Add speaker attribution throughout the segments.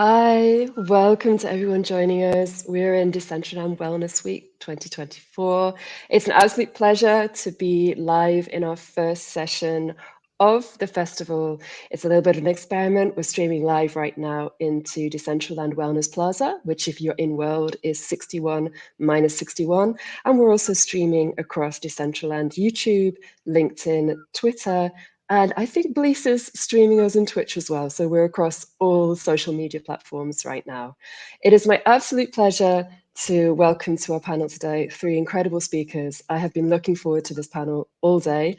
Speaker 1: Hi, welcome to everyone joining us. We're in Decentraland Wellness Week 2024. It's an absolute pleasure to be live in our first session of the festival. It's a little bit of an experiment. We're streaming live right now into Decentraland Wellness Plaza, which if you're in world is 61 minus 61. And we're also streaming across Decentraland YouTube, LinkedIn, Twitter, and I think Blisa's streaming us on Twitch as well. So we're across all social media platforms right now. It is my absolute pleasure to welcome to our panel today three incredible speakers. I have been looking forward to this panel all day.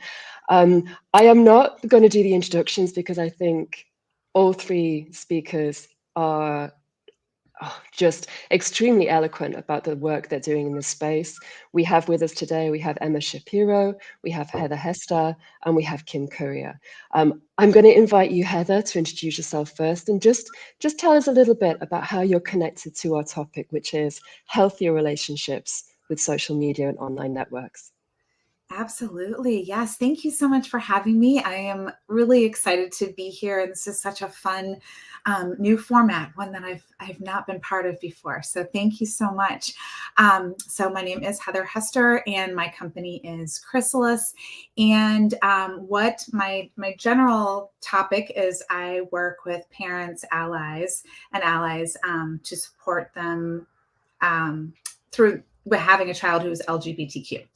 Speaker 1: I am not going to do the introductions because I think all three speakers are just extremely eloquent about the work they're doing in this space. We have with us today, we have Emma Shapiro, we have Heather Hester, and we have Kim Currier. I'm going to invite you, Heather, to introduce yourself first and just tell us a little bit about how you're connected to our topic, which is healthier relationships with social media and online networks.
Speaker 2: Absolutely. Yes. Thank you so much for having me. I am really excited to be here. And this is such a fun new format, one that I've not been part of before. So thank you so much. So my name is Heather Hester and my company is Chrysalis. And what my general topic is, I work with parents, allies to support them through having a child who is LGBTQ.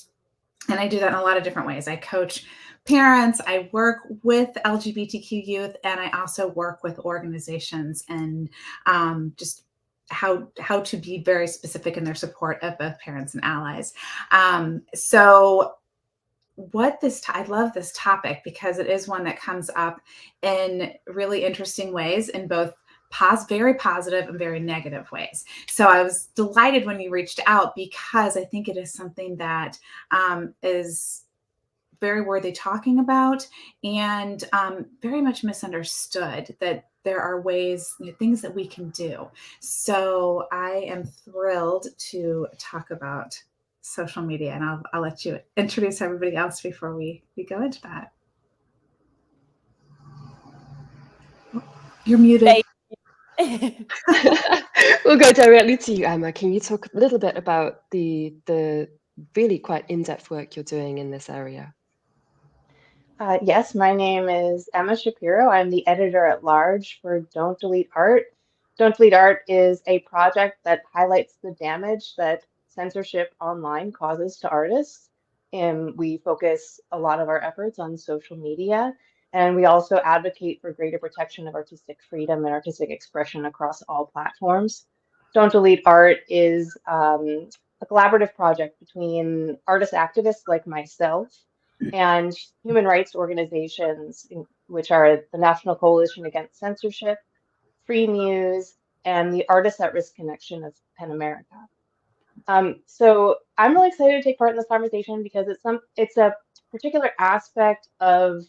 Speaker 2: And I do that in a lot of different ways. I coach parents, I work with LGBTQ youth, and I also work with organizations and just how to be very specific in their support of both parents and allies. So I love this topic because it is one that comes up in really interesting ways in both very positive and very negative ways. So I was delighted when you reached out because I think it is something that is very worthy talking about and very much misunderstood, that there are ways, things that we can do. So I am thrilled to talk about social media, and I'll let you introduce everybody else before we go into that. You're muted.
Speaker 1: We'll go directly to you, Emma. Can you talk a little bit about the really quite in-depth work you're doing in this area?
Speaker 3: Yes, my name is Emma Shapiro. I'm the editor-at-large for Don't Delete Art. Don't Delete Art is a project that highlights the damage that censorship online causes to artists. And we focus a lot of our efforts on social media. And we also advocate for greater protection of artistic freedom and artistic expression across all platforms. Don't Delete Art is a collaborative project between artist activists like myself and human rights organizations, which are the National Coalition Against Censorship, Free Muse, and the Artists at Risk Connection of PEN America. So I'm really excited to take part in this conversation because it's a particular aspect of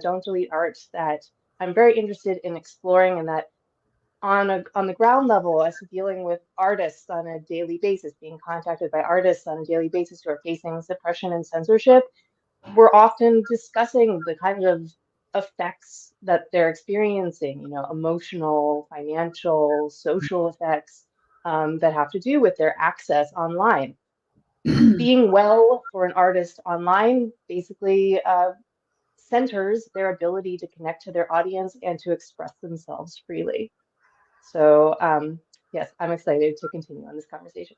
Speaker 3: Don't Delete Art that I'm very interested in exploring, and that on the ground level, as dealing with artists on a daily basis, being contacted by artists on a daily basis who are facing suppression and censorship, we're often discussing the kind of effects that they're experiencing, emotional, financial, social effects that have to do with their access online. Being well for an artist online basically centers their ability to connect to their audience and to express themselves freely. So yes, I'm excited to continue on this conversation.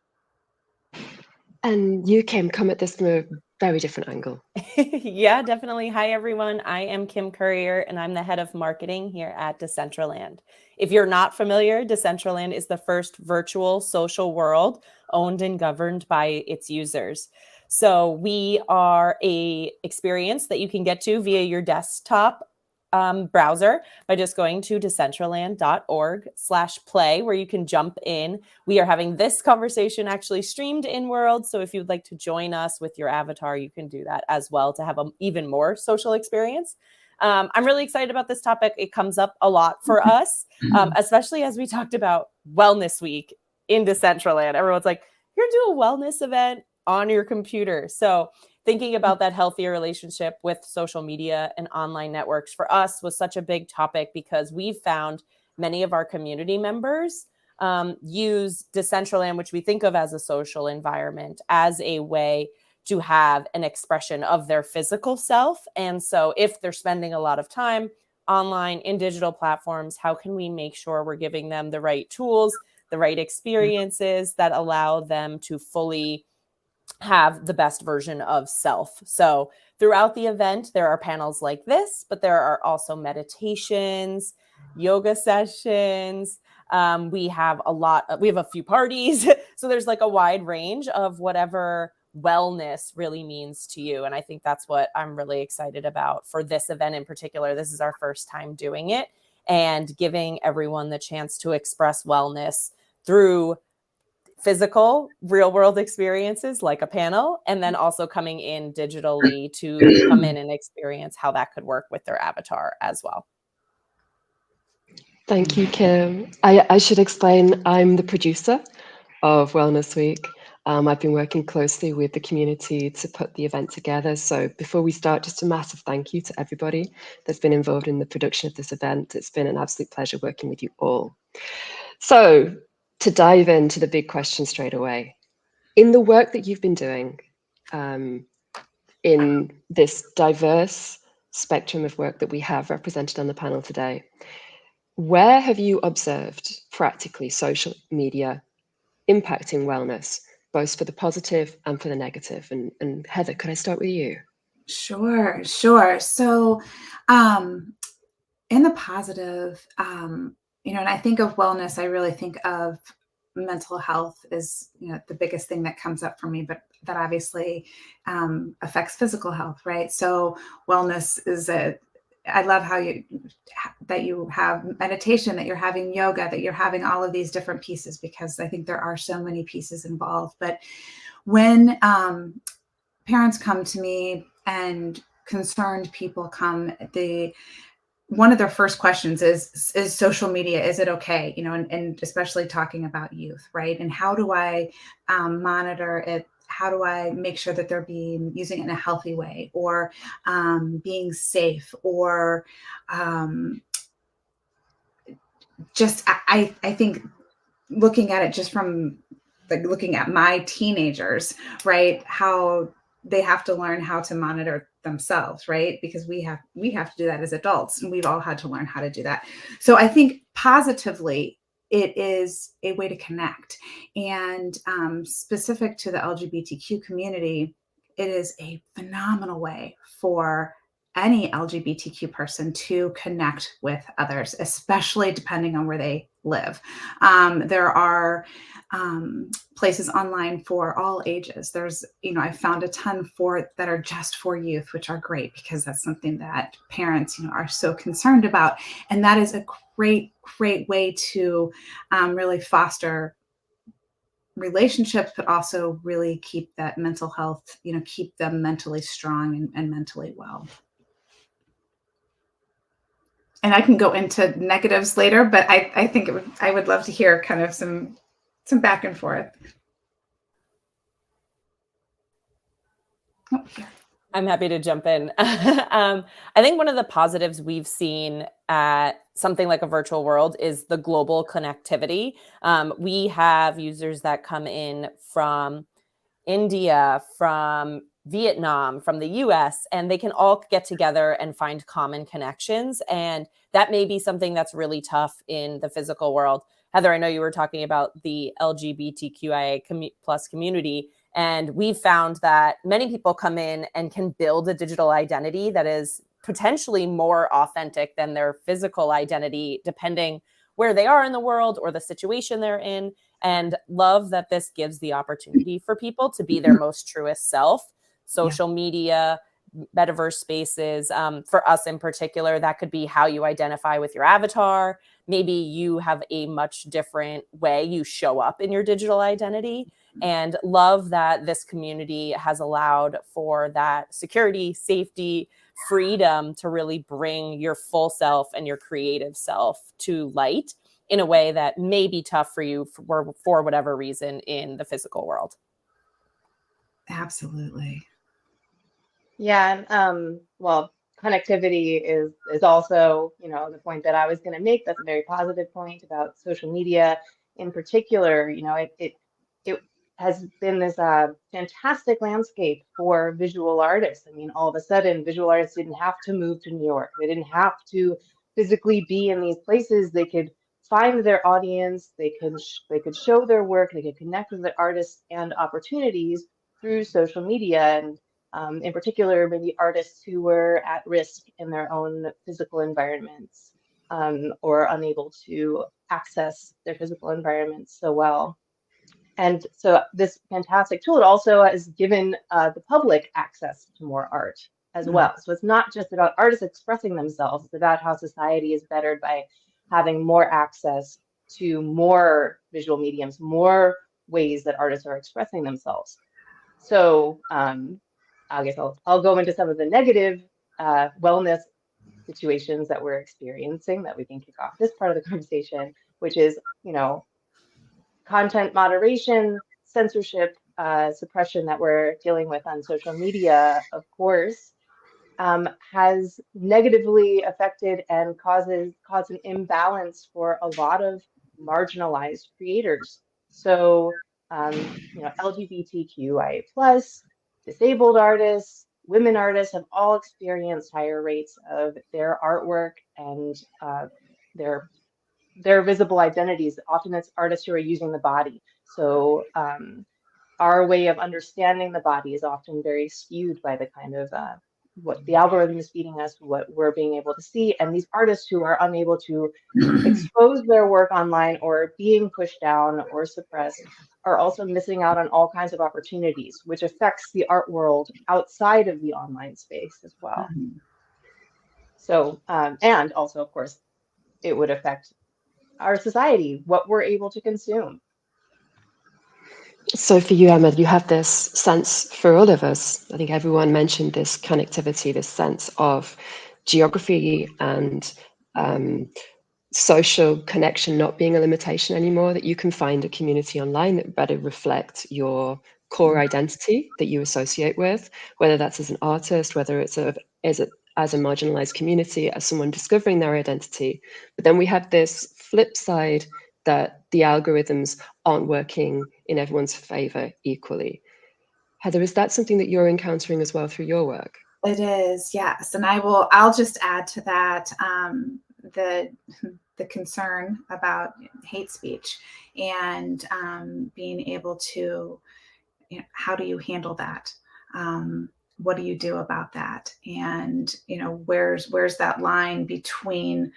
Speaker 1: And you, Kim, come at this from a very different angle.
Speaker 4: Yeah, definitely. Hi, everyone. I am Kim Currier, and I'm the head of marketing here at Decentraland. If you're not familiar, Decentraland is the first virtual social world owned and governed by its users. So we are an experience that you can get to via your desktop browser by just going to decentraland.org/play, where you can jump in. We are having this conversation actually streamed in world. So if you'd like to join us with your avatar, you can do that as well to have an even more social experience. I'm really excited about this topic. It comes up a lot for us, especially as we talked about Wellness Week in Decentraland. Everyone's like, you're doing a wellness event on your computer. So thinking about that healthier relationship with social media and online networks for us was such a big topic because we've found many of our community members use Decentraland, which we think of as a social environment, as a way to have an expression of their physical self. And so if they're spending a lot of time online in digital platforms, how can we make sure we're giving them the right tools, the right experiences that allow them to fully have the best version of self? So throughout the event, there are panels like this, but there are also meditations, yoga sessions. We have a few parties. So there's like a wide range of whatever wellness really means to you. And I think that's what I'm really excited about for this event in particular. This is our first time doing it, and giving everyone the chance to express wellness through physical real world experiences like a panel, and then also coming in digitally to come in and experience how that could work with their avatar as well.
Speaker 1: Thank you, Kim. I should explain, I'm the producer of Wellness Week. I've been working closely with the community to put the event together. So before we start, just a massive thank you to everybody that's been involved in the production of this event. It's been an absolute pleasure working with you all. So to dive into the big question straight away, in the work that you've been doing, in this diverse spectrum of work that we have represented on the panel today, where have you observed practically social media impacting wellness, both for the positive and for the negative? And Heather, could I start with you?
Speaker 2: Sure. So in the positive, and I think of wellness, I really think of mental health is, the biggest thing that comes up for me, but that obviously affects physical health, right? So wellness is I love how you have meditation, that you're having yoga, that you're having all of these different pieces, because I think there are so many pieces involved. But when parents come to me and concerned people come, one of their first questions is social media, is it okay? And especially talking about youth, right? And how do I monitor it? How do I make sure that they're using it in a healthy way, or being safe, or just, I think looking at it just from like looking at my teenagers, right? How they have to learn how to monitor themselves, right? Because we have to do that as adults, and we've all had to learn how to do that. So I think positively, it is a way to connect. And specific to the LGBTQ community, it is a phenomenal way for any LGBTQ person to connect with others, especially depending on where they live. There are places online for all ages. There's, I found a ton that are just for youth, which are great, because that's something that parents, are so concerned about. And that is a great way to really foster relationships, but also really keep that mental health, keep them mentally strong and mentally well. And I can go into negatives later, but I think I would love to hear kind of some back and forth. Oh, yeah.
Speaker 4: I'm happy to jump in. I think one of the positives we've seen at something like a virtual world is the global connectivity. We have users that come in from India, from Vietnam, from the US, and they can all get together and find common connections. And that may be something that's really tough in the physical world. Heather, I know you were talking about the LGBTQIA plus community, and we've found that many people come in and can build a digital identity that is potentially more authentic than their physical identity, depending where they are in the world or the situation they're in. And love that this gives the opportunity for people to be their most truest self. Social media, metaverse spaces, for us in particular, that could be how you identify with your avatar. Maybe you have a much different way you show up in your digital identity. And love that this community has allowed for that security, safety, freedom to really bring your full self and your creative self to light in a way that may be tough for you for whatever reason in the physical world.
Speaker 2: Absolutely.
Speaker 3: Yeah. And, well, connectivity is also, the point that I was going to make. That's a very positive point about social media in particular. It has been this fantastic landscape for visual artists. I mean, all of a sudden, visual artists didn't have to move to New York. They didn't have to physically be in these places. They could find their audience. They could show their work. They could connect with the artists and opportunities through social media. And in particular, maybe artists who were at risk in their own physical environments, or unable to access their physical environments so well. And so this fantastic tool, it also has given the public access to more art as well. So it's not just about artists expressing themselves, it's about how society is bettered by having more access to more visual mediums, more ways that artists are expressing themselves. So I guess I'll go into some of the negative wellness situations that we're experiencing that we can kick off this part of the conversation, which is, content moderation, censorship, suppression that we're dealing with on social media, of course, has negatively affected and caused an imbalance for a lot of marginalized creators. So, LGBTQIA+, disabled artists, women artists have all experienced higher rates of their artwork and their visible identities. Often it's artists who are using the body. So our way of understanding the body is often very skewed by the kind of what the algorithm is feeding us, what we're being able to see. And these artists who are unable to expose their work online or being pushed down or suppressed are also missing out on all kinds of opportunities, which affects the art world outside of the online space as well. So, and also, of course, it would affect our society, what we're able to consume.
Speaker 1: So for you, Emma, you have this sense for all of us. I think everyone mentioned this connectivity, this sense of geography and social connection not being a limitation anymore, that you can find a community online that better reflect your core identity that you associate with, whether that's as an artist, whether it's as a marginalized community, as someone discovering their identity. But then we have this flip side that the algorithms aren't working in everyone's favor equally. Heather, is that something that you're encountering as well through your work?
Speaker 2: It is, yes. And I'll just add to that the concern about hate speech and being able to, how do you handle that? What do you do about that? And where's that line between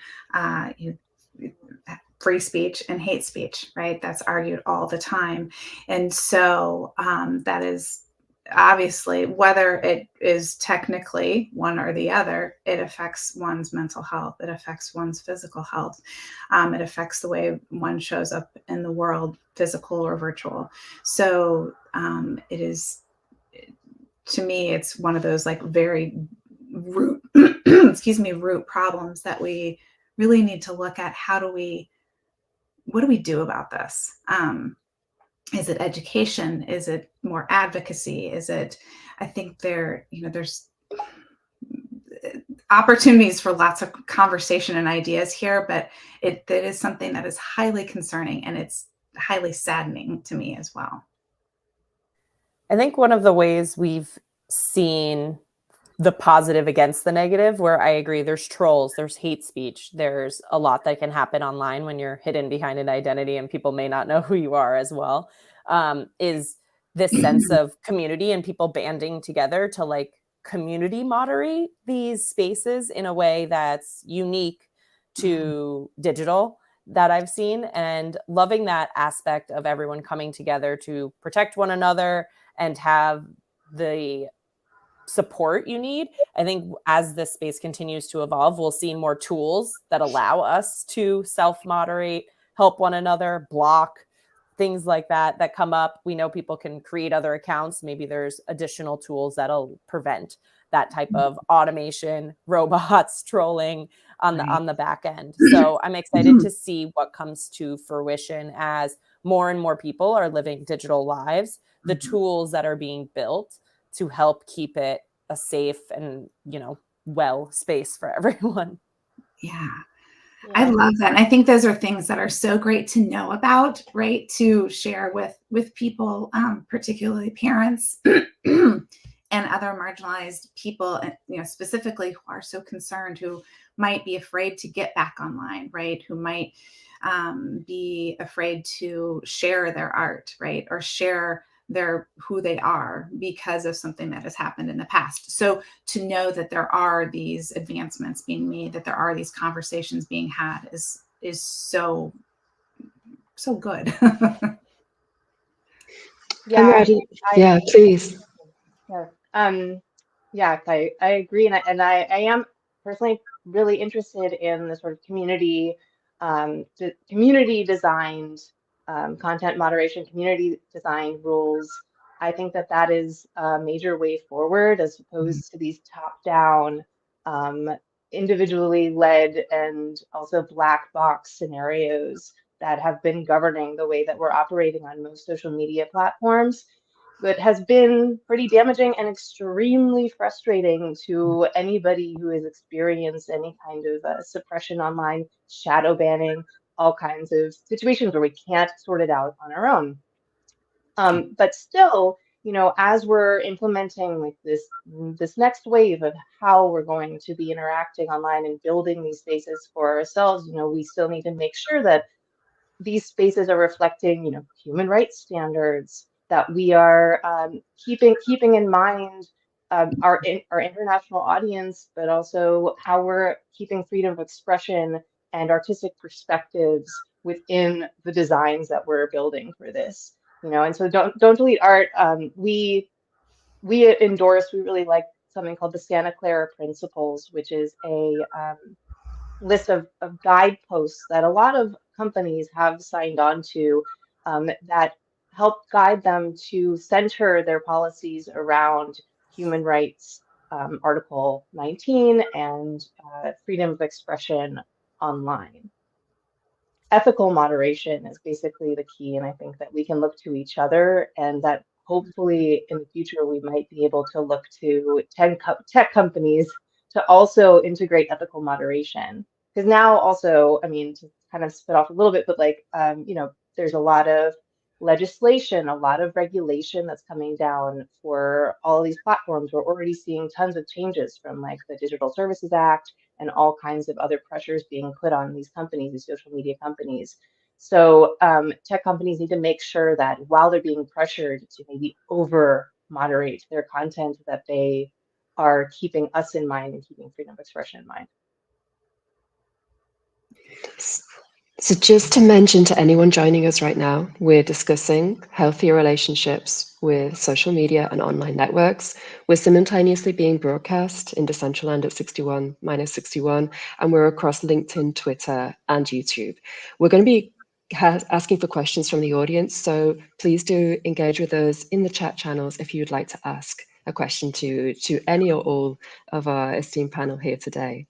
Speaker 2: free speech and hate speech, right? That's argued all the time. And so that is obviously, whether it is technically one or the other, it affects one's mental health. It affects one's physical health. It affects the way one shows up in the world, physical or virtual. So it is, to me, it's one of those like very root, root problems that we really need to look at. What do we do about this? Is it education? Is it more advocacy? I think there's opportunities for lots of conversation and ideas here, but it is something that is highly concerning, and it's highly saddening to me as well.
Speaker 4: I think one of the ways we've seen the positive against the negative, where I agree, there's trolls, there's hate speech, there's a lot that can happen online when you're hidden behind an identity and people may not know who you are as well, is this sense of community and people banding together to like community moderate these spaces in a way that's unique to digital that I've seen, and loving that aspect of everyone coming together to protect one another and have the support you need. I think as this space continues to evolve, we'll see more tools that allow us to self-moderate, help one another, block, things like that come up. We know people can create other accounts. Maybe there's additional tools that'll prevent that type of automation, robots, trolling on the back end. So I'm excited to see what comes to fruition as more and more people are living digital lives, the tools that are being built to help keep it a safe and, well space for everyone.
Speaker 2: Yeah.
Speaker 3: Yeah.
Speaker 2: I love that. And I think those are things that are so great to know about, right? To share with people, particularly parents and other marginalized people, specifically who are so concerned, who might be afraid to get back online, right? Who might be afraid to share their art, right? Or share who they are because of something that has happened in the past. So to know that there are these advancements being made, that there are these conversations being had is so good.
Speaker 3: Yeah,
Speaker 1: I'm ready.
Speaker 3: I
Speaker 1: Yeah, please.
Speaker 3: yeah. Yeah, I agree, and I am personally really interested in the sort of community designed content moderation, community design rules. I think that that is a major way forward as opposed to these top-down, um, individually led and also black box scenarios that have been governing the way that we're operating on most social media platforms. That has been pretty damaging and extremely frustrating to anybody who has experienced any kind of suppression online, shadow banning, all kinds of situations where we can't sort it out on our own. But still, as we're implementing like this next wave of how we're going to be interacting online and building these spaces for ourselves, we still need to make sure that these spaces are reflecting, human rights standards, that we are keeping in mind our international audience, but also how we're keeping freedom of expression and artistic perspectives within the designs that we're building for this. And so don't delete art. We endorse. We really like something called the Santa Clara Principles, which is a list of guideposts that a lot of companies have signed on to, that help guide them to center their policies around human rights, Article 19, and freedom of expression online. Ethical moderation is basically the key, and I think that we can look to each other, and that hopefully in the future we might be able to look to tech companies to also integrate ethical moderation. Because now also, I mean, to kind of spit off a little bit, but like, there's a lot of legislation, a lot of regulation that's coming down for all of these platforms. We're already seeing tons of changes from like the Digital Services Act and all kinds of other pressures being put on these companies, these social media companies. So tech companies need to make sure that while they're being pressured to maybe over moderate their content, that they are keeping us in mind and keeping freedom of expression in mind.
Speaker 1: So just to mention to anyone joining us right now, we're discussing healthier relationships with social media and online networks. We're simultaneously being broadcast in Decentraland at 61-61, and we're across LinkedIn, Twitter, and YouTube. We're going to be asking for questions from the audience, so please do engage with us in the chat channels if you'd like to ask a question to any or all of our esteemed panel here today.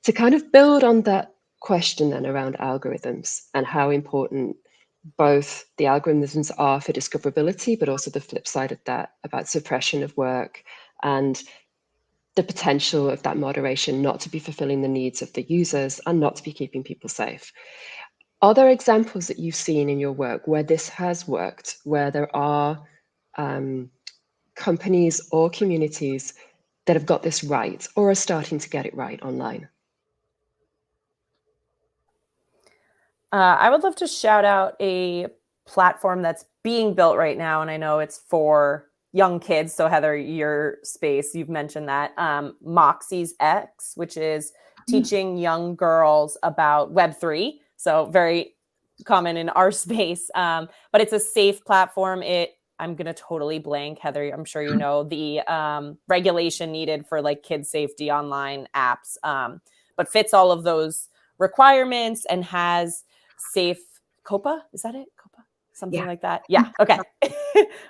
Speaker 1: To kind of build on that question then around algorithms and how important both the algorithms are for discoverability, but also the flip side of that about suppression of work and the potential of that moderation not to be fulfilling the needs of the users and not to be keeping people safe. Are there examples that you've seen in your work where this has worked, where there are companies or communities that have got this right or are starting to get it right online?
Speaker 4: I would love to shout out a platform that's being built right now, and I know it's for young kids. So Heather, your space, you've mentioned that. Moxie's X, which is teaching young girls about Web3. So very common in our space, but it's a safe platform. I'm going to totally blank, Heather. I'm sure you know the regulation needed for like kid safety online apps, but fits all of those requirements and has safe COPA. Is that it? COPA? Something like that. Yeah. Okay.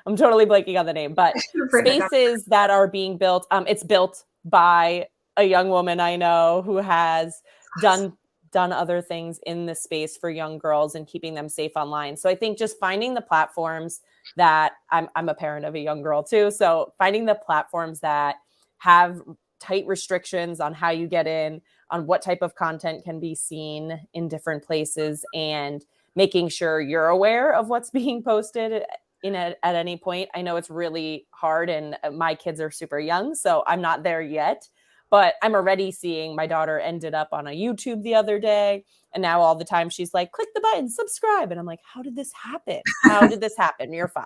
Speaker 4: I'm totally blanking on the name, but spaces that are being built. It's built by a young woman I know who has done other things in the space for young girls and keeping them safe online. So I think just finding the platforms that I'm a parent of a young girl too. So finding the platforms that have tight restrictions on how you get in, on what type of content can be seen in different places, and making sure you're aware of what's being posted at any point. I know it's really hard, and my kids are super young, so I'm not there yet, but I'm already seeing my daughter ended up on a YouTube the other day, and now all the time she's like, click the button, subscribe. And I'm like, how did this happen? How did this happen? You're 5.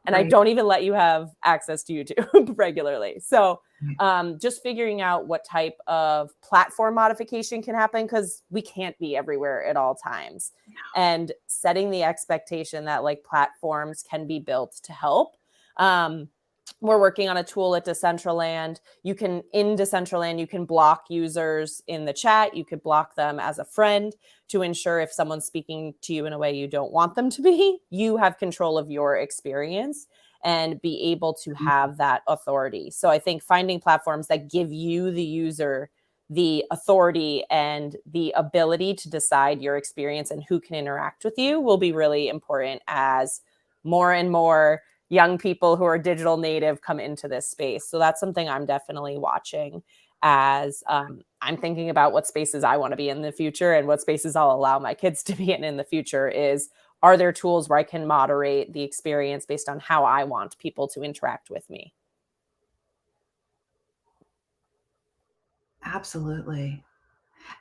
Speaker 4: And right. I don't even let you have access to YouTube regularly. So just figuring out what type of platform modification can happen, because we can't be everywhere at all times. And setting the expectation that like platforms can be built to help. We're working on a tool at Decentraland. In Decentraland, you can block users in the chat. You could block them as a friend to ensure if someone's speaking to you in a way you don't want them to be, you have control of your experience and be able to have that authority. So I think finding platforms that give you, the user, the authority and the ability to decide your experience and who can interact with you will be really important as more and more young people who are digital native come into this space. So that's something I'm definitely watching as I'm thinking about what spaces I want to be in the future and what spaces I'll allow my kids to be in the future. Are there tools where I can moderate the experience based on how I want people to interact with me?
Speaker 2: Absolutely.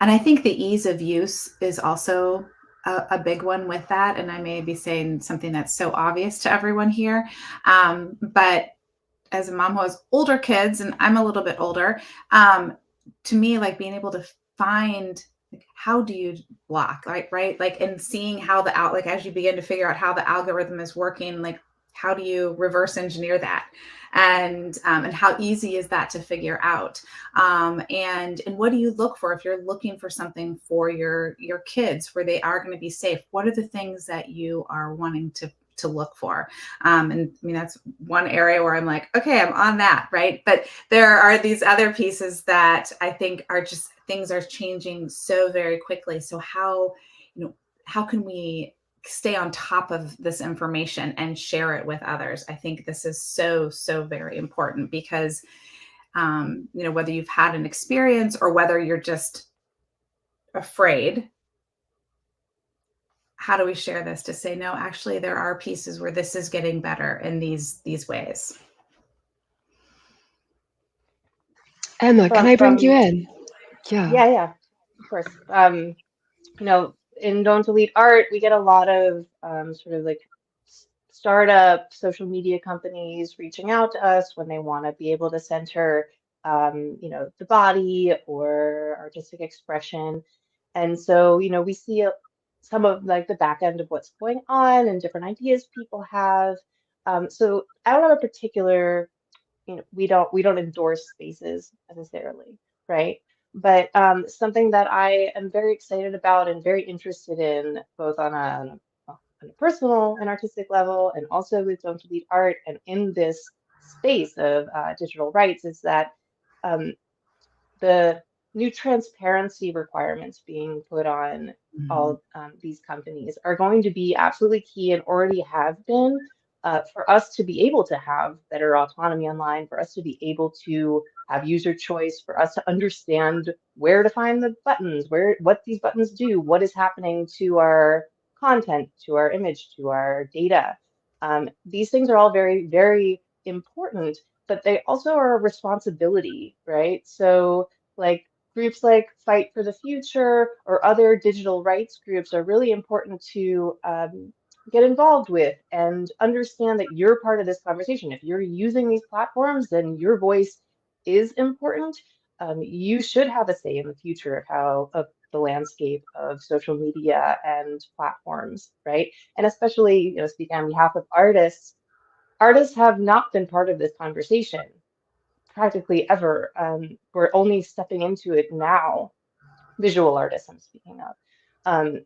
Speaker 2: And I think the ease of use is also a big one with that. And I may be saying something that's so obvious to everyone here. But as a mom who has older kids, and I'm a little bit older, to me, like being able to find like, how do you block, right? Like, and seeing how like as you begin to figure out how the algorithm is working, like how do you reverse engineer that? And how easy is that to figure out? And what do you look for if you're looking for something for your kids where they are going to be safe? What are the things that you are wanting to look for? And I mean, that's one area where I'm like, okay, I'm on that, right? But there are these other pieces that I think are just, things are changing so very quickly. So how can we stay on top of this information and share it with others? I think this is so very important because, whether you've had an experience or whether you're just afraid, how do we share this to say, no, actually there are pieces where this is getting better in these ways?
Speaker 1: Emma, can I bring you in?
Speaker 3: Yeah, of course. In Don't Delete Art, we get a lot of sort of like startup social media companies reaching out to us when they want to be able to center, the body or artistic expression. And so, we see some of like the back end of what's going on and different ideas people have. So I don't have a particular, we don't endorse spaces necessarily, right? But something that I am very excited about and very interested in, both on a personal and artistic level, and also with Don't Delete Art and in this space of digital rights, is that the new transparency requirements being put on all these companies are going to be absolutely key and already have been, for us to be able to have better autonomy online, for us to be able to have user choice, for us to understand where to find the buttons, what these buttons do, what is happening to our content, to our image, to our data. These things are all very, very important, but they also are a responsibility, right? So like groups like Fight for the Future or other digital rights groups are really important to get involved with and understand that you're part of this conversation. If you're using these platforms, then your voice is important. You should have a say in the future of the landscape of social media and platforms, right? And especially, speaking on behalf of artists have not been part of this conversation practically ever. We're only stepping into it now. Visual artists, I'm speaking of.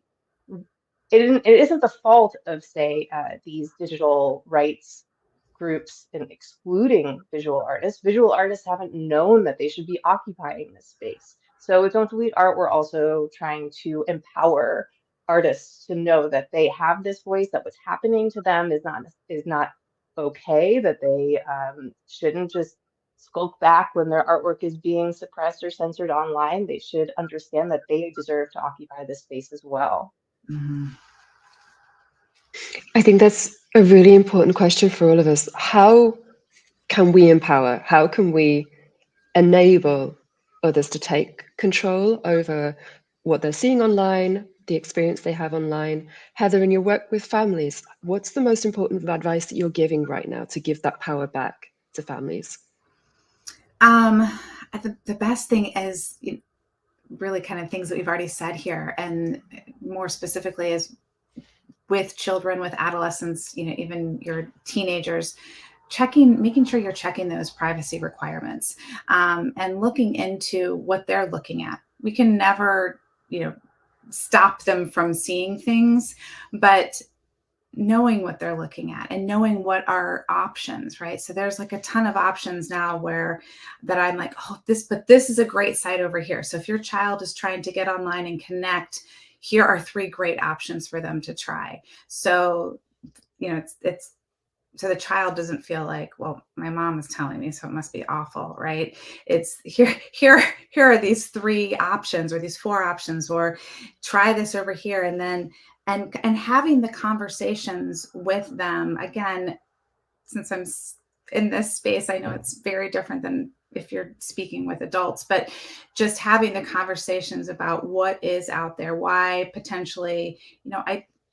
Speaker 3: It isn't the fault of, say, these digital rights groups in excluding visual artists. Visual artists haven't known that they should be occupying this space. So with Don't Delete Art, we're also trying to empower artists to know that they have this voice, that what's happening to them is not okay, that they shouldn't just skulk back when their artwork is being suppressed or censored online, they should understand that they deserve to occupy this space as well.
Speaker 2: Mhm.
Speaker 1: I think that's a really important question for all of us. How can we empower? How can we enable others to take control over what they're seeing online, the experience they have online? Heather, in your work with families, what's the most important advice that you're giving right now to give that power back to families?
Speaker 2: The best thing is really kind of things that we've already said here, and more specifically is with children, with adolescents, even your teenagers, making sure you're checking those privacy requirements, and looking into what they're looking at. We can never, stop them from seeing things, but knowing what they're looking at and knowing what are options, right? So there's like a ton of options now that I'm like, oh, this is a great site over here. So if your child is trying to get online and connect, here are 3 great options for them to try. So, it's so the child doesn't feel like, well, my mom is telling me, so it must be awful, right? It's here are these 3 options or these 4 options, or try this over here. And then and having the conversations with them. Again, since I'm in this space, I know it's very different than if you're speaking with adults, but just having the conversations about what is out there, why potentially,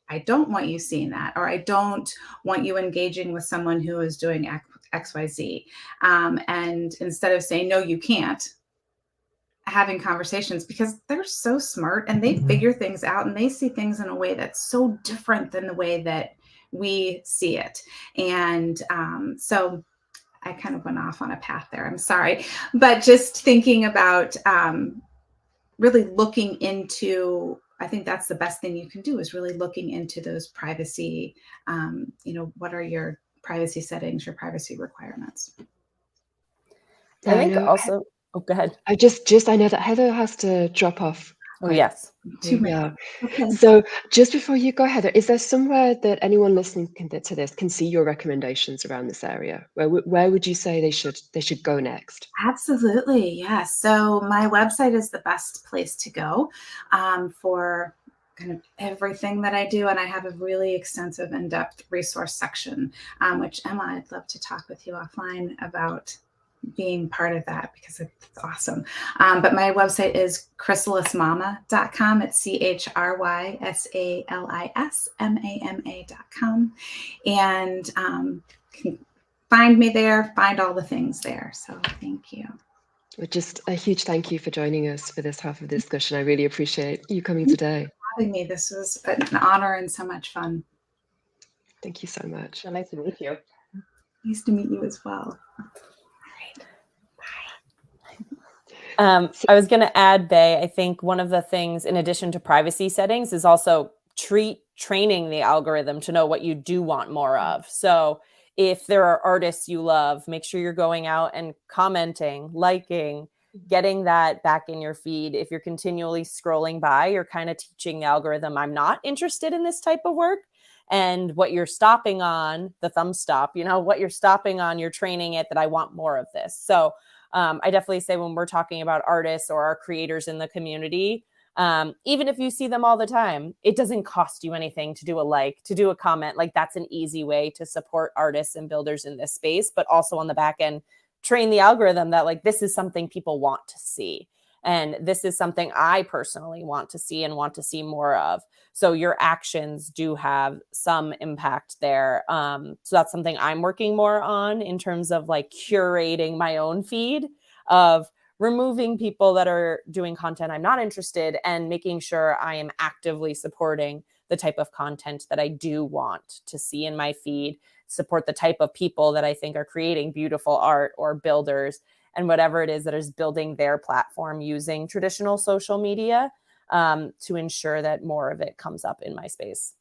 Speaker 2: I don't want you seeing that, or I don't want you engaging with someone who is doing XYZ. And instead of saying, no, you can't, having conversations, because they're so smart and they figure things out and they see things in a way that's so different than the way that we see it. And so I kind of went off on a path there. I'm sorry. But just thinking about really looking into, I think that's the best thing you can do, is really looking into those privacy, what are your privacy settings, your privacy requirements.
Speaker 4: I think also, oh, go ahead.
Speaker 1: I know that Heather has to drop off.
Speaker 4: Oh, yes.
Speaker 2: 2 minutes.
Speaker 1: Yeah.
Speaker 2: Okay.
Speaker 1: So just before you go, Heather, is there somewhere that anyone listening to this can see your recommendations around this area? Where would you say they should go next?
Speaker 2: Absolutely. Yeah. So my website is the best place to go for kind of everything that I do. And I have a really extensive in-depth resource section, which Emma, I'd love to talk with you offline about being part of that, because it's awesome. But my website is chrysalismama.com. It's CHRYSALISMAMA.com. And can find me there, find all the things there. So thank you.
Speaker 1: Well, just a huge thank you for joining us for this half of the discussion. I really appreciate you coming today.
Speaker 2: Having me. This was an honor and so much fun.
Speaker 1: Thank you so much.
Speaker 3: So nice to meet you.
Speaker 2: Nice to meet you as well.
Speaker 4: I was going to add, Bay, I think one of the things, in addition to privacy settings, is also training the algorithm to know what you do want more of. So if there are artists you love, make sure you're going out and commenting, liking, getting that back in your feed. If you're continually scrolling by, you're kind of teaching the algorithm, I'm not interested in this type of work. And what you're stopping on, the thumb stop, what you're stopping on, you're training it that I want more of this. So I definitely say, when we're talking about artists or our creators in the community, even if you see them all the time, it doesn't cost you anything to do a like, to do a comment. Like, that's an easy way to support artists and builders in this space, but also on the back end, train the algorithm that, like, this is something people want to see. And this is something I personally want to see and want to see more of. So your actions do have some impact there. So that's something I'm working more on in terms of like curating my own feed, of removing people that are doing content I'm not interested, and making sure I am actively supporting the type of content that I do want to see in my feed, support the type of people that I think are creating beautiful art, or builders, and whatever it is that is building their platform using traditional social media, to ensure that more of it comes up in my space.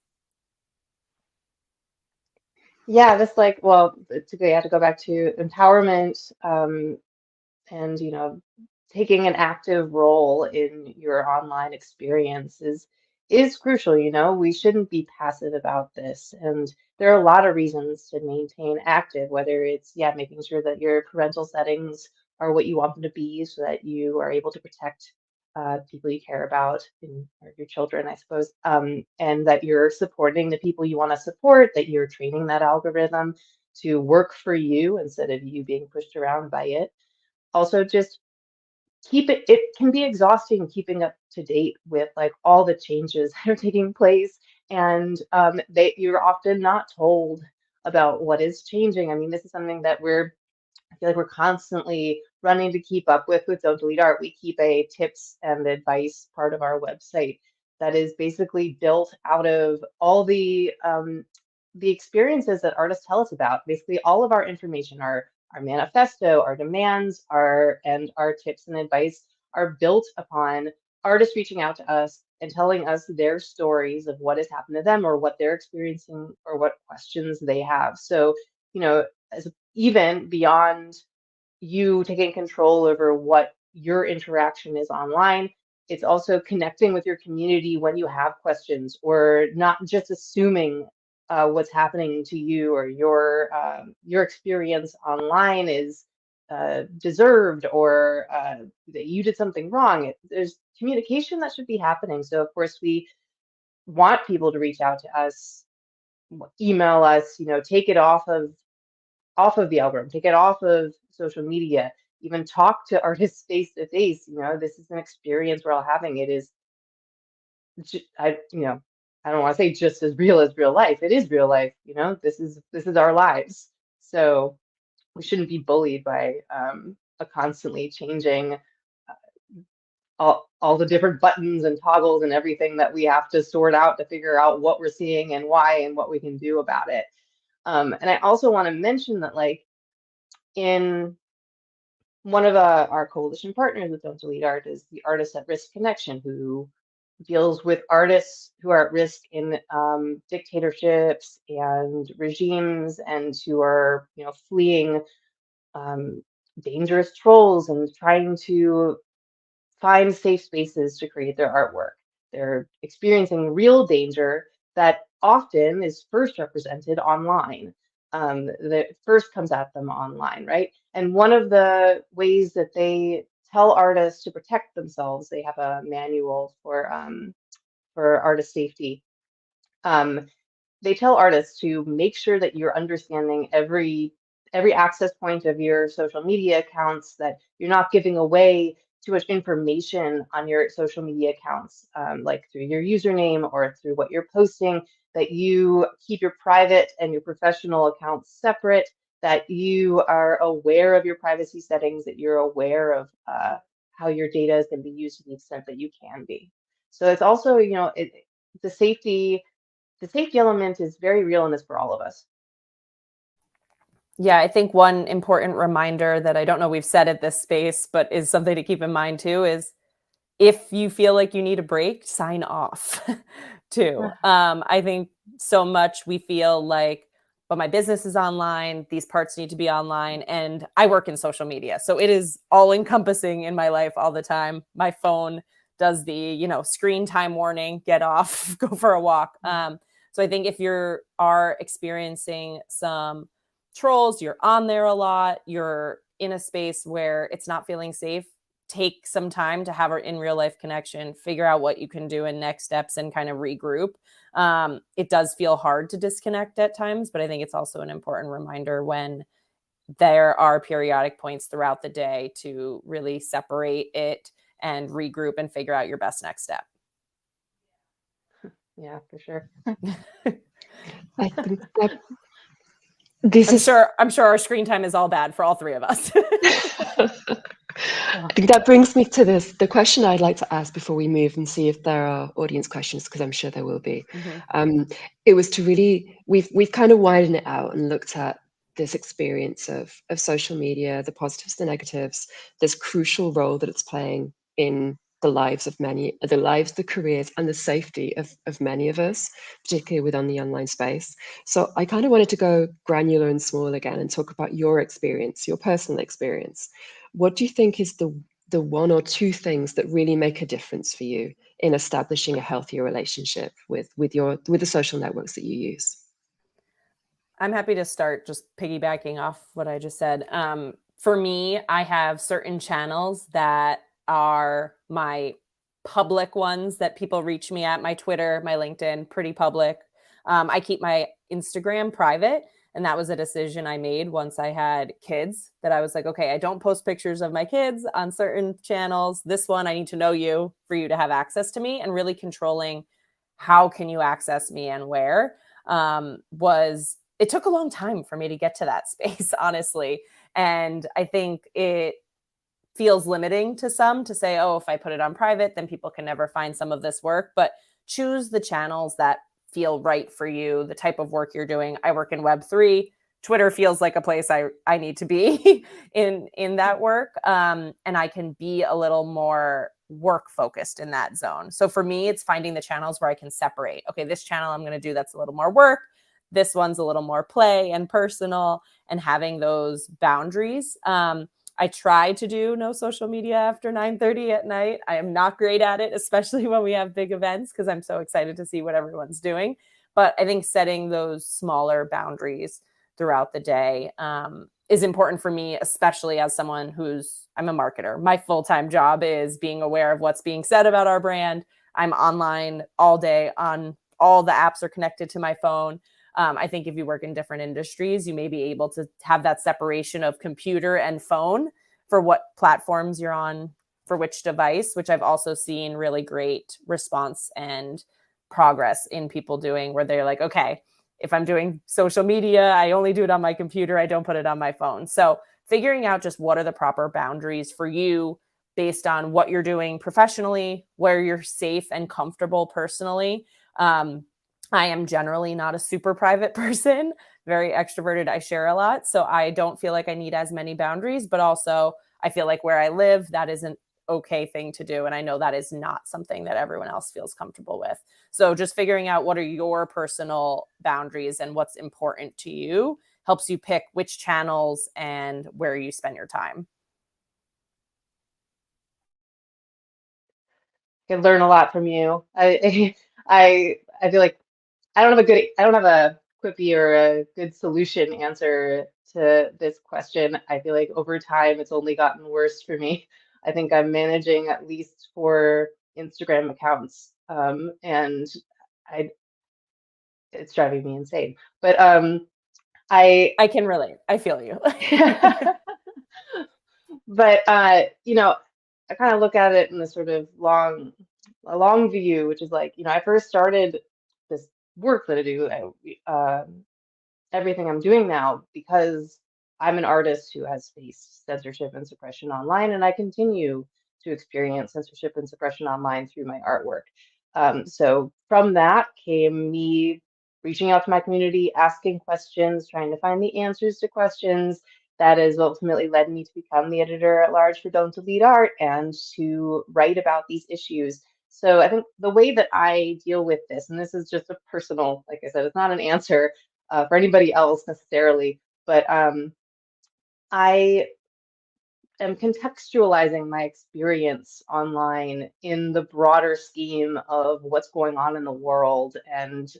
Speaker 3: Yeah, that's like, well, you have to go back to empowerment, and taking an active role in your online experience is is crucial. You know, we shouldn't be passive about this. And there are a lot of reasons to maintain active, whether it's, yeah, making sure that your parental settings are what you want them to be so that you are able to protect people you care about or your children, I suppose, and that you're supporting the people you want to support, that you're training that algorithm to work for you instead of you being pushed around by it. Also, just it can be exhausting keeping up to date with like all the changes that are taking place, and you're often not told about what is changing. I mean, this is something that I feel like we're constantly running to keep up with Don't Delete Art. We keep a tips and advice part of our website that is basically built out of all the experiences that artists tell us about. Basically, all of our information, our manifesto, our demands, our tips and advice are built upon artists reaching out to us and telling us their stories of what has happened to them or what they're experiencing or what questions they have. So, you know, even beyond you taking control over what your interaction is online, it's also connecting with your community when you have questions, or not just assuming what's happening to you or your experience online is deserved, or that you did something wrong. There's communication that should be happening. So of course we want people to reach out to us, email us, you know, take it off of the algorithm, take it off of social media, even talk to artists face to face. You know, this is an experience we're all having. It is, I don't want to say just as real life. It is real life. You know, this is our lives. So we shouldn't be bullied by a constantly changing all the different buttons and toggles and everything that we have to sort out to figure out what we're seeing and why and what we can do about it. And I also want to mention that, like, in one of our coalition partners with Don't Delete Art is the Artists at Risk Connection, who deals with artists who are at risk in dictatorships and regimes, and who are, you know, fleeing dangerous trolls and trying to find safe spaces to create their artwork. They're experiencing real danger that often is first represented online, that first comes at them online, right? And one of the ways that they tell artists to protect themselves, they have a manual for artist safety. Um, they tell artists to make sure that you're understanding every access point of your social media accounts, that you're not giving away too much information on your social media accounts, like through your username or through what you're posting, that you keep your private and your professional accounts separate, that you are aware of your privacy settings, that you're aware of how your data is going to be used to the extent that you can be. So it's also, you know, the safety the safety element is very real in this for all of us.
Speaker 4: Yeah, I think one important reminder that I don't know we've said at this space, but is something to keep in mind too, is if you feel like you need a break, sign off too. I think so much we feel like, but my business is online, these parts need to be online, and I work in social media. So it is all encompassing in my life all the time. My phone does the, you know, screen time warning, get off, go for a walk. So I think if you are experiencing some trolls, you're on there a lot, you're in a space where it's not feeling safe, take some time to have an in real life connection, figure out what you can do in next steps, and kind of regroup. It does feel hard to disconnect at times, but I think it's also an important reminder when there are periodic points throughout the day to really separate it and regroup and figure out your best next step.
Speaker 3: Yeah, for sure.
Speaker 1: I think that
Speaker 4: I'm sure our screen time is all bad for all three of us.
Speaker 1: I think that brings me to the question I'd like to ask before we move and see if there are audience questions, because I'm sure there will be. It was to really, we've kind of widened it out and looked at this experience of social media, the positives, the negatives, this crucial role that it's playing in the lives of many, the lives, the careers, and the safety of many of us, particularly within the online space. So I kind of wanted to go granular and small again and talk about your experience, your personal experience. What do you think is the the one or two things that really make a difference for you in establishing a healthier relationship with the social networks that you use?
Speaker 4: I'm happy to start just piggybacking off what I just said. For me, I have certain channels that are my public ones that people reach me at, my Twitter, my LinkedIn, pretty public. I keep my Instagram private. And that was a decision I made once I had kids, that I was like, okay, I don't post pictures of my kids on certain channels. This one, I need to know you for you to have access to me, and really controlling how can you access me and where. It took a long time for me to get to that space, honestly. And I think it feels limiting to some to say, oh, if I put it on private, then people can never find some of this work. But choose the channels that feel right for you, the type of work you're doing. I work in Web3. Twitter feels like a place I need to be in that work. And I can be a little more work focused in that zone. So for me, it's finding the channels where I can separate. Okay, this channel I'm going to do that's a little more work. This one's a little more play and personal, and having those boundaries. I try to do no social media after 9:30 at night. I am not great at it, especially when we have big events, because I'm so excited to see what everyone's doing. But I think setting those smaller boundaries throughout the day is important for me, especially as someone I'm a marketer. My full-time job is being aware of what's being said about our brand. I'm online all day, on all the apps are connected to my phone. I think if you work in different industries, you may be able to have that separation of computer and phone for what platforms you're on for which device, which I've also seen really great response and progress in people doing, where they're like, okay, if I'm doing social media, I only do it on my computer. I don't put it on my phone. So figuring out just what are the proper boundaries for you based on what you're doing professionally, where you're safe and comfortable personally. I am generally not a super private person, very extroverted. I share a lot. So I don't feel like I need as many boundaries, but also I feel like where I live, that is an okay thing to do. And I know that is not something that everyone else feels comfortable with. So just figuring out what are your personal boundaries and what's important to you helps you pick which channels and where you spend your time.
Speaker 3: I can learn a lot from you. I feel like I don't have a quippy or a good solution answer to this question. I feel like over time it's only gotten worse for me. I think I'm managing at least 4 Instagram accounts, and I it's driving me insane. But
Speaker 4: I can relate. I feel you.
Speaker 3: but I kind of look at it in the sort of a long view, which is like, I first started this work that I do, everything I'm doing now, because I'm an artist who has faced censorship and suppression online, and I continue to experience censorship and suppression online through my artwork. So from that came me reaching out to my community, asking questions, trying to find the answers to questions. That has ultimately led me to become the editor at large for Don't Delete Art and to write about these issues. So I think the way that I deal with this, and this is just a personal, like I said, it's not an answer for anybody else necessarily, but I am contextualizing my experience online in the broader scheme of what's going on in the world, and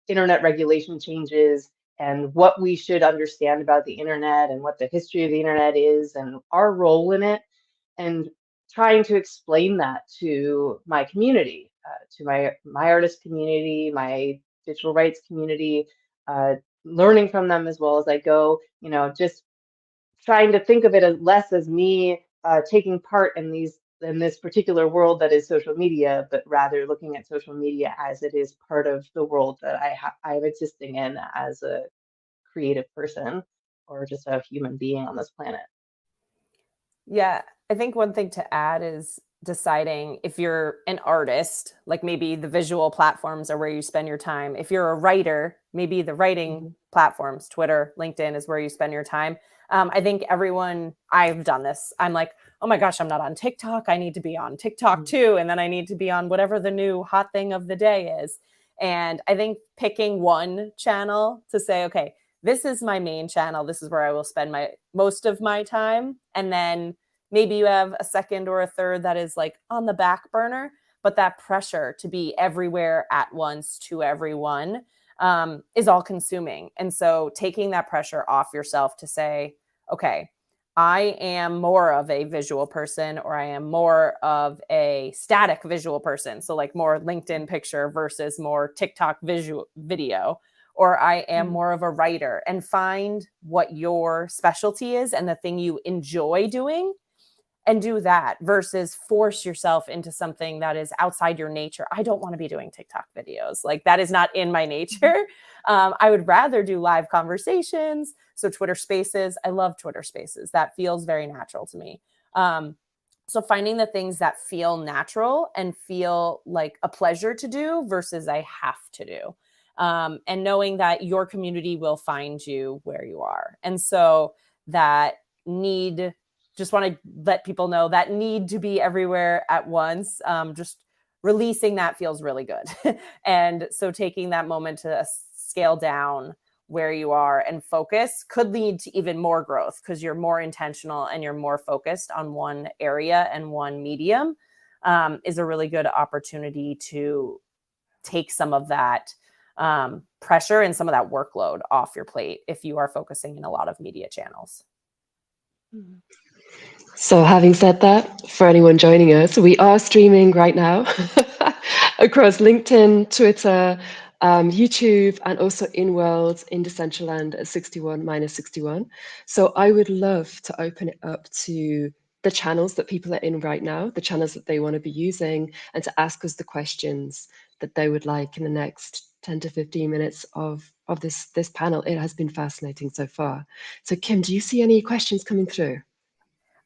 Speaker 3: internet regulation changes, and what we should understand about the internet, and what the history of the internet is, and our role in it, and trying to explain that to my community, to my artist community, my digital rights community, learning from them as well as I go, just trying to think of it as less as me taking part in this particular world that is social media, but rather looking at social media as it is part of the world that I'm existing in as a creative person, or just a human being on this planet.
Speaker 4: Yeah, I think one thing to add is deciding if you're an artist, like maybe the visual platforms are where you spend your time. If you're a writer, maybe the writing platforms, Twitter, LinkedIn is where you spend your time. I think I've done this. I'm like, oh my gosh, I'm not on TikTok. I need to be on TikTok too. And then I need to be on whatever the new hot thing of the day is. And I think picking one channel to say, okay, this is my main channel. This is where I will spend most of my time. And then maybe you have a second or a third that is like on the back burner, but that pressure to be everywhere at once to everyone is all consuming. And so taking that pressure off yourself to say, okay, I am more of a visual person, or I am more of a static visual person. So like more LinkedIn picture versus more TikTok video, or I am more of a writer, and find what your specialty is and the thing you enjoy doing, and do that versus force yourself into something that is outside your nature. I don't want to be doing TikTok videos. Like that is not in my nature. I would rather do live conversations. So Twitter Spaces, I love Twitter Spaces. That feels very natural to me. So finding the things that feel natural and feel like a pleasure to do versus I have to do. And knowing that your community will find you where you are. And so that need, just want to let people know that need to be everywhere at once, just releasing that feels really good. And so taking that moment to scale down where you are and focus could lead to even more growth because you're more intentional and you're more focused on one area and one medium, is a really good opportunity to take some of that pressure and some of that workload off your plate if you are focusing in a lot of media channels.
Speaker 1: So having said that, for anyone joining us, we are streaming right now across LinkedIn, Twitter, YouTube, and also in World in Decentraland at 61-61. So I would love to open it up to the channels that people are in right now, the channels that they want to be using, and to ask us the questions that they would like in the next 10 to 15 minutes of this panel. It has been fascinating so far. So Kim, do you see any questions coming through?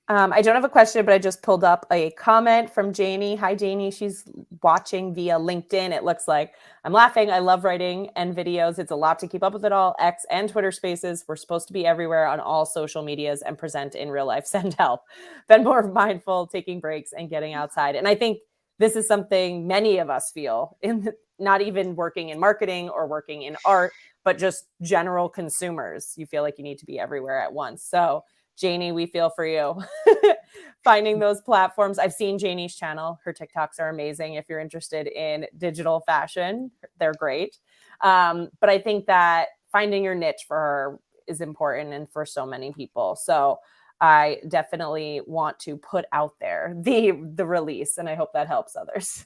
Speaker 4: I don't have a question, but I just pulled up a comment from Janie. Hi, Janie. She's watching via LinkedIn. It looks like I'm laughing. I love writing and videos. It's a lot to keep up with it all. X and Twitter Spaces. We're supposed to be everywhere on all social medias and present in real life. Send help. Been more mindful, taking breaks and getting outside. And I think this is something many of us feel in not even working in marketing or working in art, but just general consumers. You feel like you need to be everywhere at once. So Janie, we feel for you. Finding those platforms. I've seen Janie's channel. Her TikToks are amazing. If you're interested in digital fashion, they're great. But I think that finding your niche for her is important and for so many people. So I definitely want to put out there the release, and I hope that helps others.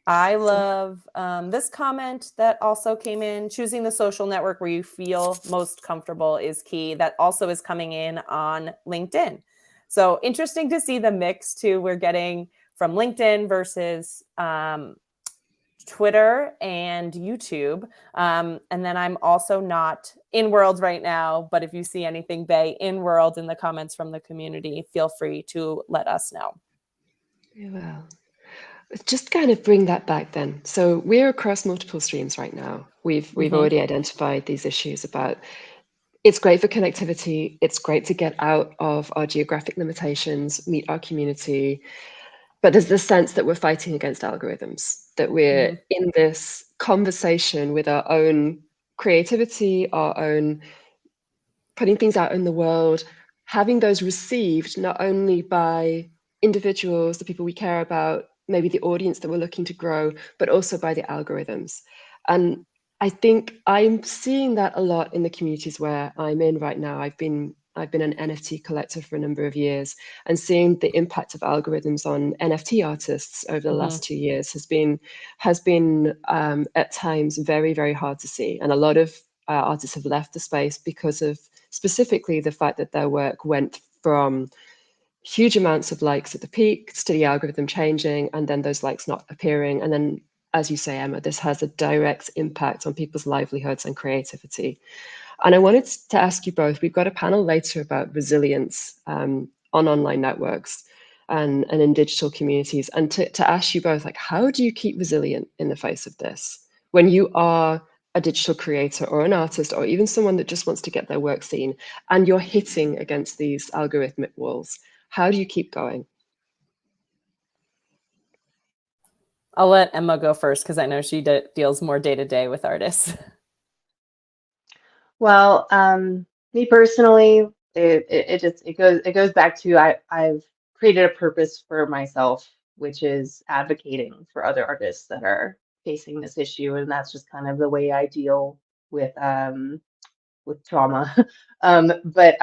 Speaker 4: I love this comment that also came in. Choosing the social network where you feel most comfortable is key. That also is coming in on LinkedIn. So interesting to see the mix too. We're getting from LinkedIn versus Twitter and YouTube. And then I'm also not in World right now, but if you see anything Bay in World in the comments from the community, feel free to let us know.
Speaker 1: Well, just kind of bring that back then. So we're across multiple streams right now. We've already identified these issues about it's great for connectivity. It's great to get out of our geographic limitations, meet our community. But there's this sense that we're fighting against algorithms, that we're in this conversation with our own creativity, our own putting things out in the world, having those received not only by individuals, the people we care about, maybe the audience that we're looking to grow, but also by the algorithms. And I think I'm seeing that a lot in the communities where I'm in right now. I've been an NFT collector for a number of years, and seeing the impact of algorithms on NFT artists over the last 2 years has been at times very, very hard to see. And a lot of artists have left the space because of specifically the fact that their work went from huge amounts of likes at the peak to the algorithm changing and then those likes not appearing. And then, as you say, Emma, this has a direct impact on people's livelihoods and creativity. And I wanted to ask you both, we've got a panel later about resilience on online networks and in digital communities. And to ask you both, like, how do you keep resilient in the face of this? When you are a digital creator or an artist or even someone that just wants to get their work seen and you're hitting against these algorithmic walls, how do you keep going?
Speaker 4: I'll let Emma go first because I know she deals more day to day with artists.
Speaker 3: Well, me personally, it goes back to I've created a purpose for myself, which is advocating for other artists that are facing this issue, and that's just kind of the way I deal with trauma. But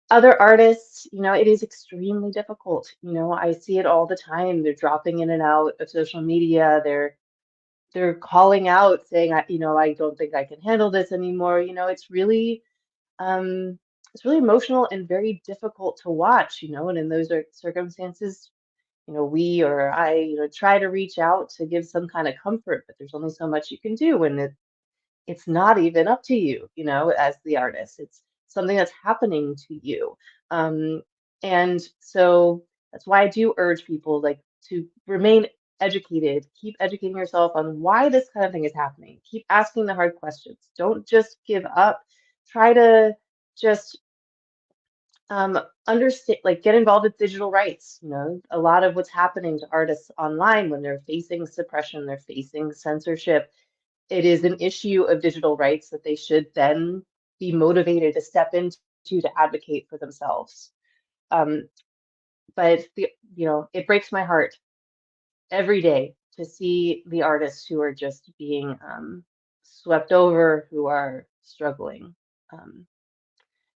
Speaker 3: other artists, it is extremely difficult. I see it all the time. They're dropping in and out of social media. They're calling out saying, I don't think I can handle this anymore. Um, it's really emotional and very difficult to watch, and in those circumstances, we or I, try to reach out to give some kind of comfort, but there's only so much you can do when it's not even up to you, as the artist. It's something that's happening to you. Um, and so that's why I do urge people like to remain educated, keep educating yourself on why this kind of thing is happening. Keep asking the hard questions. Don't just give up. Try to just understand, like get involved with digital rights. A lot of what's happening to artists online when they're facing suppression, they're facing censorship, it is an issue of digital rights that they should then be motivated to step into to advocate for themselves. Um, but it breaks my heart every day to see the artists who are just being swept over, who are struggling. Um,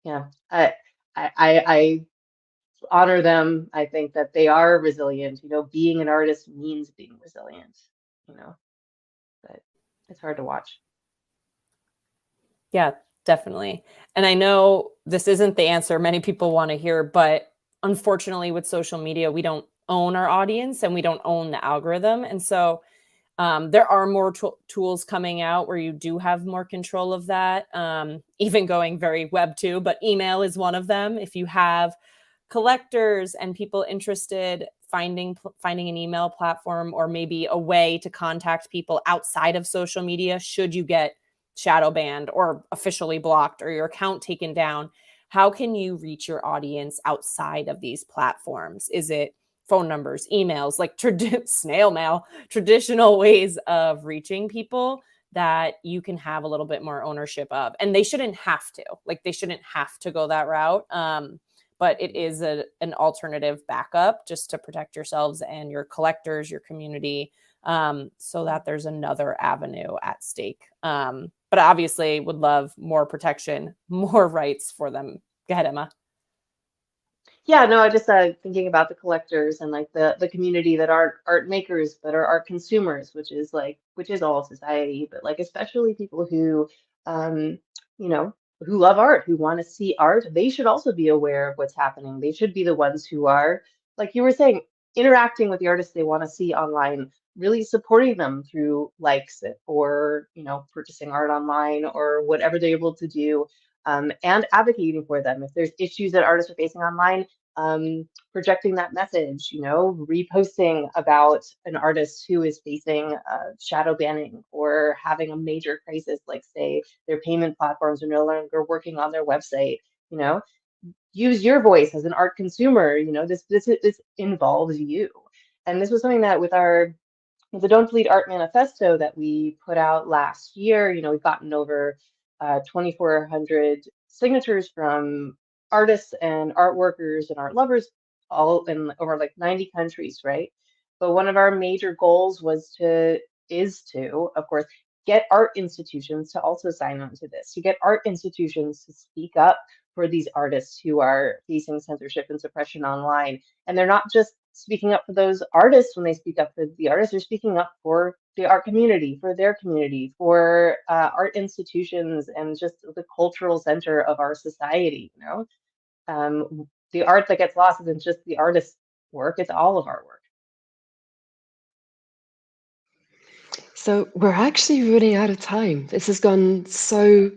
Speaker 3: yeah, I honor them. I think that they are resilient. Being an artist means being resilient. But it's hard to watch.
Speaker 4: Yeah, definitely. And I know this isn't the answer many people want to hear, but unfortunately, with social media, we don't own our audience and we don't own the algorithm. And so there are more tools coming out where you do have more control of that, even going very web 2, but email is one of them. If you have collectors and people interested, finding an email platform or maybe a way to contact people outside of social media, should you get shadow banned or officially blocked or your account taken down, how can you reach your audience outside of these platforms? Is it phone numbers, emails, like snail mail, traditional ways of reaching people that you can have a little bit more ownership of? And they shouldn't have to go that route. But it is an alternative backup just to protect yourselves and your collectors, your community, so that there's another avenue at stake. But obviously would love more protection, more rights for them. Go ahead, Emma.
Speaker 3: Yeah, no, I just thinking about the collectors and like the community that aren't art makers but are art consumers, which is all society, but like especially people who um you know who love art, who want to see art, they should also be aware of what's happening. They should be the ones who are, like you were saying, interacting with the artists they want to see online, really supporting them through likes or purchasing art online or whatever they're able to do, and advocating for them. If there's issues that artists are facing online, projecting that message, reposting about an artist who is facing shadow banning or having a major crisis, like say their payment platforms are no longer working on their website. Use your voice as an art consumer. This involves you, and this was something that with the Don't Delete Art Manifesto that we put out last year, we've gotten over 2,400 signatures from artists and art workers and art lovers, all in over like 90 countries, right? But one of our major goals is to, of course, get art institutions to also sign on to this, to get art institutions to speak up for these artists who are facing censorship and suppression online. And they're not just speaking up for those artists when they speak up for the artists, they're speaking up for the art community, for their community, for art institutions, and just the cultural center of our society. The art that gets lost isn't just the artist's work, it's all of our work.
Speaker 1: So we're actually running out of time. This has gone so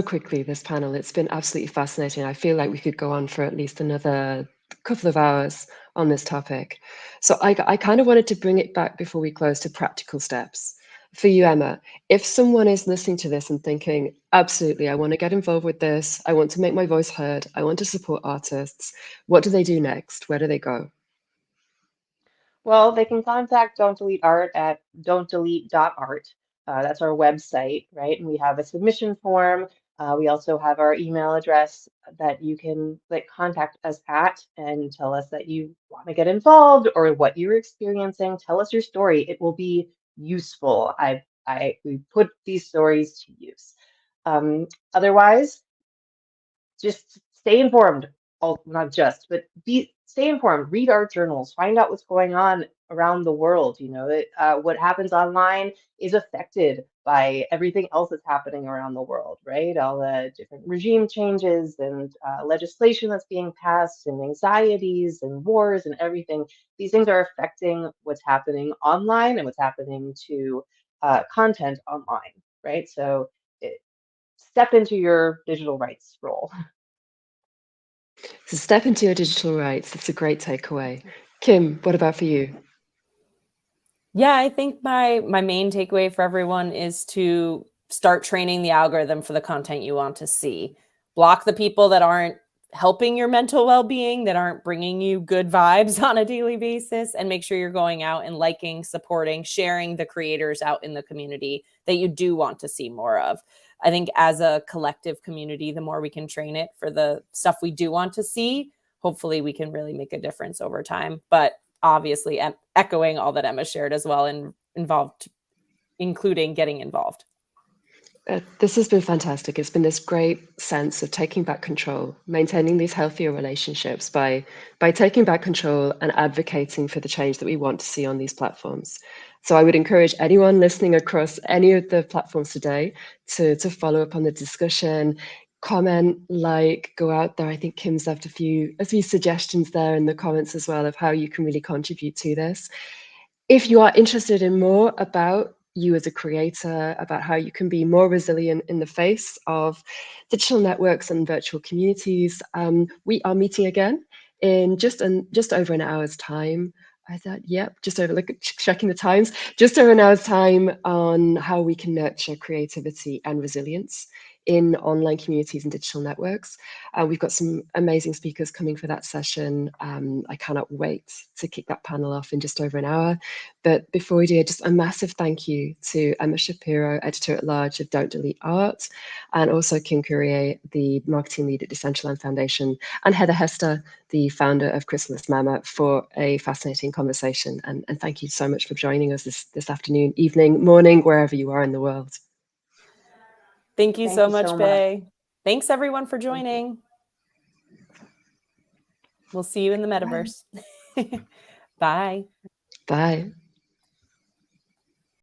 Speaker 1: quickly, this panel. It's been absolutely fascinating. I feel like we could go on for at least another couple of hours on this topic. So I kind of wanted to bring it back before we close to practical steps. For you, Emma, if someone is listening to this and thinking, absolutely, I want to get involved with this, I want to make my voice heard, I want to support artists, what do they do next? Where do they go?
Speaker 3: Well, they can contact Don't Delete Art at don'tdelete.art. That's our website, right? And we have a submission form We also have our email address that you can contact us at and tell us that you want to get involved or what you're experiencing. Tell us your story. It will be useful. We put these stories to use. Otherwise, just stay informed. Not just, but stay informed. Read our journals. Find out what's going on around the world. What happens online is affected by everything else that's happening around the world, right? All the different regime changes and legislation that's being passed, and anxieties and wars and everything. These things are affecting what's happening online and what's happening to content online, right? So step into your digital rights role.
Speaker 1: So step into your digital rights. That's a great takeaway. Kim, what about for you?
Speaker 4: Yeah, I think my main takeaway for everyone is to start training the algorithm for the content you want to see. Block the people that aren't helping your mental well-being, that aren't bringing you good vibes on a daily basis, and make sure you're going out and liking, supporting, sharing the creators out in the community that you do want to see more of. I think as a collective community, the more we can train it for the stuff we do want to see, hopefully we can really make a difference over time. But obviously echoing all that Emma shared as well, and including getting involved.
Speaker 1: This has been fantastic. It's been this great sense of taking back control, maintaining these healthier relationships by taking back control and advocating for the change that we want to see on these platforms. So I would encourage anyone listening across any of the platforms today to follow up on the discussion, comment, go out there. I think Kim's left a few suggestions there in the comments as well of how you can really contribute to this. If you are interested in more about you as a creator, about how you can be more resilient in the face of digital networks and virtual communities, we are meeting again in just over an hour's time. I thought, yep, just over, checking the times, just over an hour's time on how we can nurture creativity and resilience in online communities and digital networks. We've got some amazing speakers coming for that session. I cannot wait to kick that panel off in just over an hour. But before we do, just a massive thank you to Emma Shapiro, Editor-at-Large of Don't Delete Art, and also Kim Currier, the marketing lead at Decentraland Foundation, and Heather Hester, the founder of Chrysalis Mama, for a fascinating conversation. And thank you so much for joining us this afternoon, evening, morning, wherever you are in the world.
Speaker 4: Thank you so much, Bae. Thanks everyone for joining. We'll see you in the metaverse. Bye.
Speaker 1: Bye.